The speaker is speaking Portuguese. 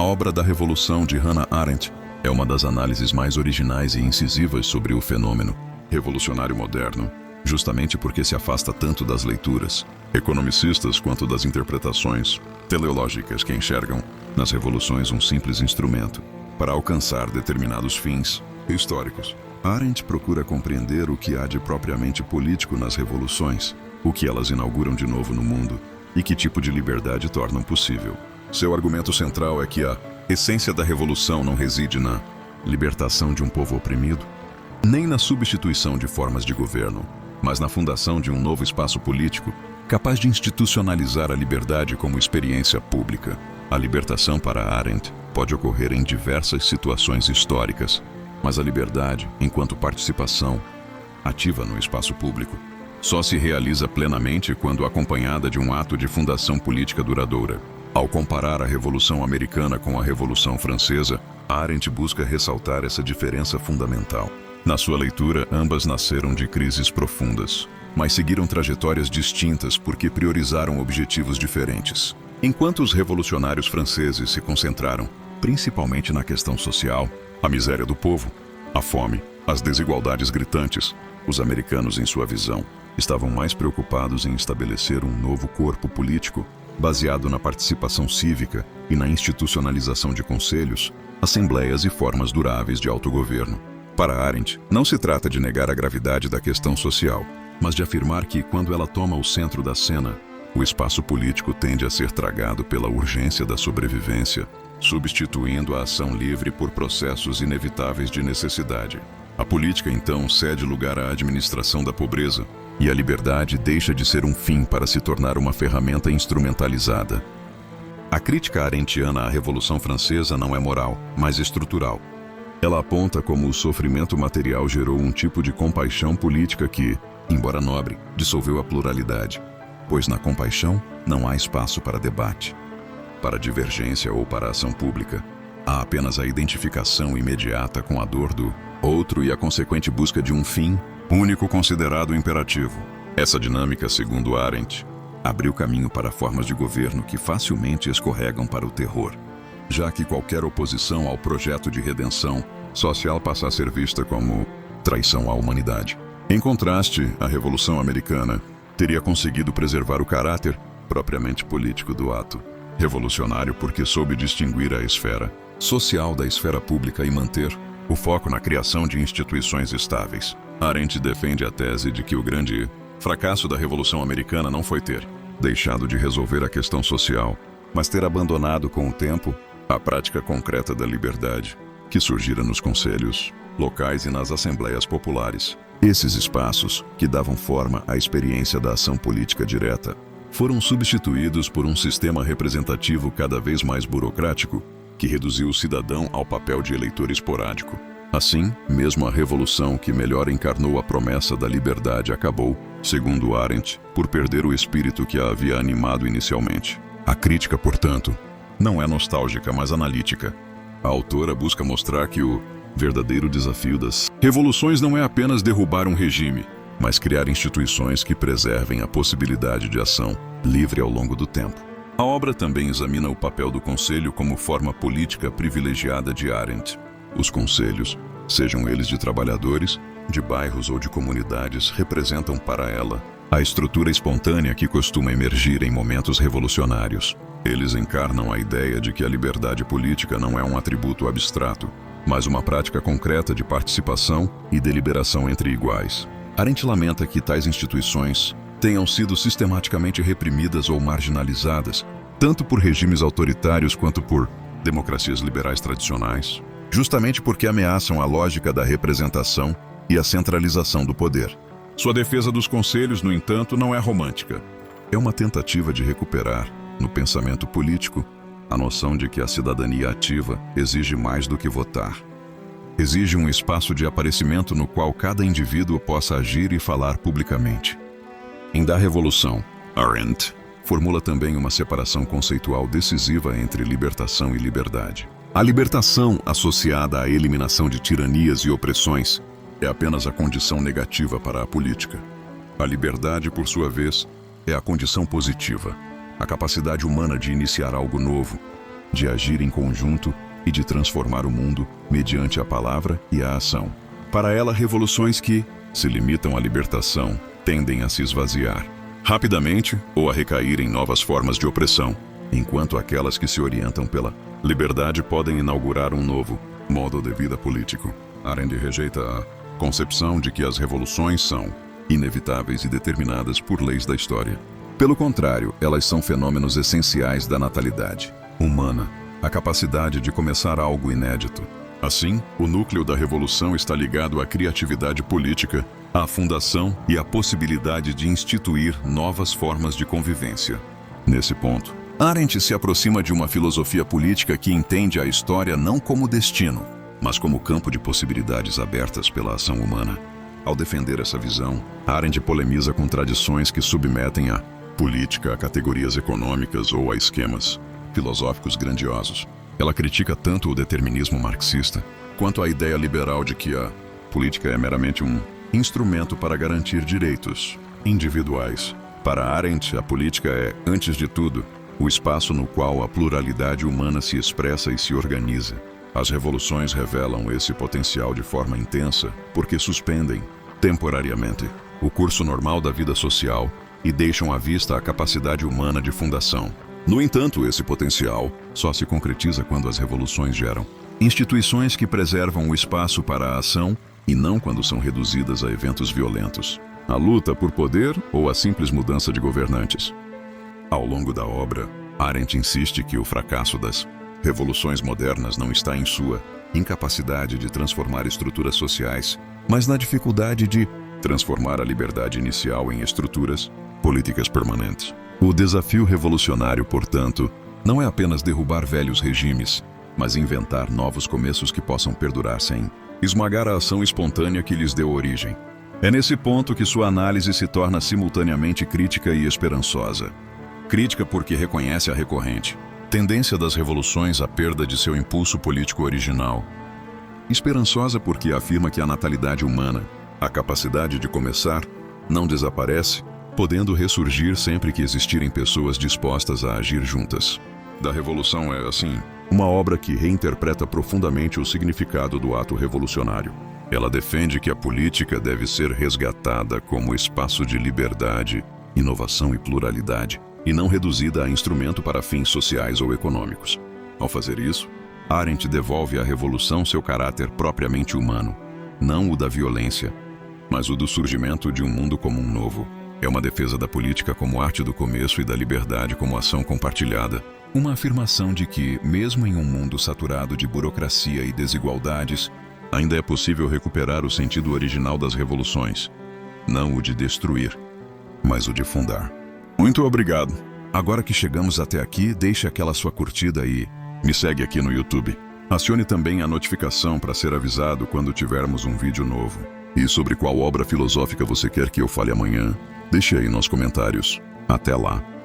obra da Revolução de Hannah Arendt é uma das análises mais originais e incisivas sobre o fenômeno revolucionário moderno, justamente porque se afasta tanto das leituras economicistas quanto das interpretações teleológicas que enxergam nas revoluções um simples instrumento para alcançar determinados fins históricos. Arendt procura compreender o que há de propriamente político nas revoluções, o que elas inauguram de novo no mundo e que tipo de liberdade tornam possível. Seu argumento central é que a essência da revolução não reside na libertação de um povo oprimido, nem na substituição de formas de governo, mas na fundação de um novo espaço político capaz de institucionalizar a liberdade como experiência pública. A libertação para Arendt pode ocorrer em diversas situações históricas, mas a liberdade, enquanto participação ativa no espaço público, só se realiza plenamente quando acompanhada de um ato de fundação política duradoura. Ao comparar a Revolução Americana com a Revolução Francesa, Arendt busca ressaltar essa diferença fundamental. Na sua leitura, ambas nasceram de crises profundas, mas seguiram trajetórias distintas porque priorizaram objetivos diferentes. Enquanto os revolucionários franceses se concentraram principalmente na questão social, a miséria do povo, a fome, as desigualdades gritantes, os americanos, em sua visão, estavam mais preocupados em estabelecer um novo corpo político baseado na participação cívica e na institucionalização de conselhos, assembleias e formas duráveis de autogoverno. Para Arendt, não se trata de negar a gravidade da questão social, mas de afirmar que, quando ela toma o centro da cena, o espaço político tende a ser tragado pela urgência da sobrevivência, substituindo a ação livre por processos inevitáveis de necessidade. A política, então, cede lugar à administração da pobreza, e a liberdade deixa de ser um fim para se tornar uma ferramenta instrumentalizada. A crítica arendtiana à Revolução Francesa não é moral, mas estrutural. Ela aponta como o sofrimento material gerou um tipo de compaixão política que, embora nobre, dissolveu a pluralidade, pois na compaixão não há espaço para debate, para divergência ou para ação pública. Há apenas a identificação imediata com a dor do outro e a consequente busca de um fim único considerado imperativo. Essa dinâmica, segundo Arendt, abriu caminho para formas de governo que facilmente escorregam para o terror, já que qualquer oposição ao projeto de redenção social passa a ser vista como traição à humanidade. Em contraste, a Revolução Americana teria conseguido preservar o caráter propriamente político do ato revolucionário porque soube distinguir a esfera social da esfera pública e manter o foco na criação de instituições estáveis. Arendt defende a tese de que o grande fracasso da Revolução Americana não foi ter deixado de resolver a questão social, mas ter abandonado com o tempo a prática concreta da liberdade, que surgira nos conselhos locais e nas assembleias populares. Esses espaços, que davam forma à experiência da ação política direta, foram substituídos por um sistema representativo cada vez mais burocrático, que reduziu o cidadão ao papel de eleitor esporádico. Assim, mesmo a revolução que melhor encarnou a promessa da liberdade acabou, segundo Arendt, por perder o espírito que a havia animado inicialmente. A crítica, portanto, não é nostálgica, mas analítica. A autora busca mostrar que o verdadeiro desafio das revoluções não é apenas derrubar um regime, mas criar instituições que preservem a possibilidade de ação livre ao longo do tempo. A obra também examina o papel do conselho como forma política privilegiada de Arendt. Os conselhos, sejam eles de trabalhadores, de bairros ou de comunidades, representam para ela a estrutura espontânea que costuma emergir em momentos revolucionários. Eles encarnam a ideia de que a liberdade política não é um atributo abstrato, mas uma prática concreta de participação e deliberação entre iguais. Arendt lamenta que tais instituições tenham sido sistematicamente reprimidas ou marginalizadas, tanto por regimes autoritários quanto por democracias liberais tradicionais, justamente porque ameaçam a lógica da representação e a centralização do poder. Sua defesa dos conselhos, no entanto, não é romântica. É uma tentativa de recuperar, no pensamento político, a noção de que a cidadania ativa exige mais do que votar. Exige um espaço de aparecimento no qual cada indivíduo possa agir e falar publicamente. Em Da Revolução, Arendt formula também uma separação conceitual decisiva entre libertação e liberdade. A libertação, associada à eliminação de tiranias e opressões, é apenas a condição negativa para a política. A liberdade, por sua vez, é a condição positiva, a capacidade humana de iniciar algo novo, de agir em conjunto e de transformar o mundo mediante a palavra e a ação. Para ela, revoluções que se limitam à libertação tendem a se esvaziar rapidamente ou a recair em novas formas de opressão, enquanto aquelas que se orientam pela liberdade podem inaugurar um novo modo de vida político. Arendt rejeita a concepção de que as revoluções são inevitáveis e determinadas por leis da história. Pelo contrário, elas são fenômenos essenciais da natalidade humana, a capacidade de começar algo inédito. Assim, o núcleo da revolução está ligado à criatividade política, à fundação e à possibilidade de instituir novas formas de convivência. Nesse ponto, Arendt se aproxima de uma filosofia política que entende a história não como destino, mas como campo de possibilidades abertas pela ação humana. Ao defender essa visão, Arendt polemiza com tradições que submetem a política a categorias econômicas ou a esquemas filosóficos grandiosos. Ela critica tanto o determinismo marxista quanto a ideia liberal de que a política é meramente um instrumento para garantir direitos individuais. Para Arendt, a política é, antes de tudo, o espaço no qual a pluralidade humana se expressa e se organiza. As revoluções revelam esse potencial de forma intensa porque suspendem, temporariamente, o curso normal da vida social e deixam à vista a capacidade humana de fundação. No entanto, esse potencial só se concretiza quando as revoluções geram instituições que preservam o espaço para a ação e não quando são reduzidas a eventos violentos, a luta por poder ou a simples mudança de governantes. Ao longo da obra, Arendt insiste que o fracasso das revoluções modernas não está em sua incapacidade de transformar estruturas sociais, mas na dificuldade de transformar a liberdade inicial em estruturas políticas permanentes. O desafio revolucionário, portanto, não é apenas derrubar velhos regimes, mas inventar novos começos que possam perdurar sem esmagar a ação espontânea que lhes deu origem. É nesse ponto que sua análise se torna simultaneamente crítica e esperançosa. Crítica porque reconhece a recorrente tendência das revoluções à perda de seu impulso político original. Esperançosa porque afirma que a natalidade humana, a capacidade de começar, não desaparece, podendo ressurgir sempre que existirem pessoas dispostas a agir juntas. Da Revolução é, assim, uma obra que reinterpreta profundamente o significado do ato revolucionário. Ela defende que a política deve ser resgatada como espaço de liberdade, inovação e pluralidade, e não reduzida a instrumento para fins sociais ou econômicos. Ao fazer isso, Arendt devolve à revolução seu caráter propriamente humano, não o da violência, mas o do surgimento de um mundo comum novo. É uma defesa da política como arte do começo e da liberdade como ação compartilhada. Uma afirmação de que, mesmo em um mundo saturado de burocracia e desigualdades, ainda é possível recuperar o sentido original das revoluções. Não o de destruir, mas o de fundar. Muito obrigado. Agora que chegamos até aqui, deixe aquela sua curtida e me segue aqui no YouTube. Acione também a notificação para ser avisado quando tivermos um vídeo novo. E sobre qual obra filosófica você quer que eu fale amanhã? Deixe aí nos comentários. Até lá!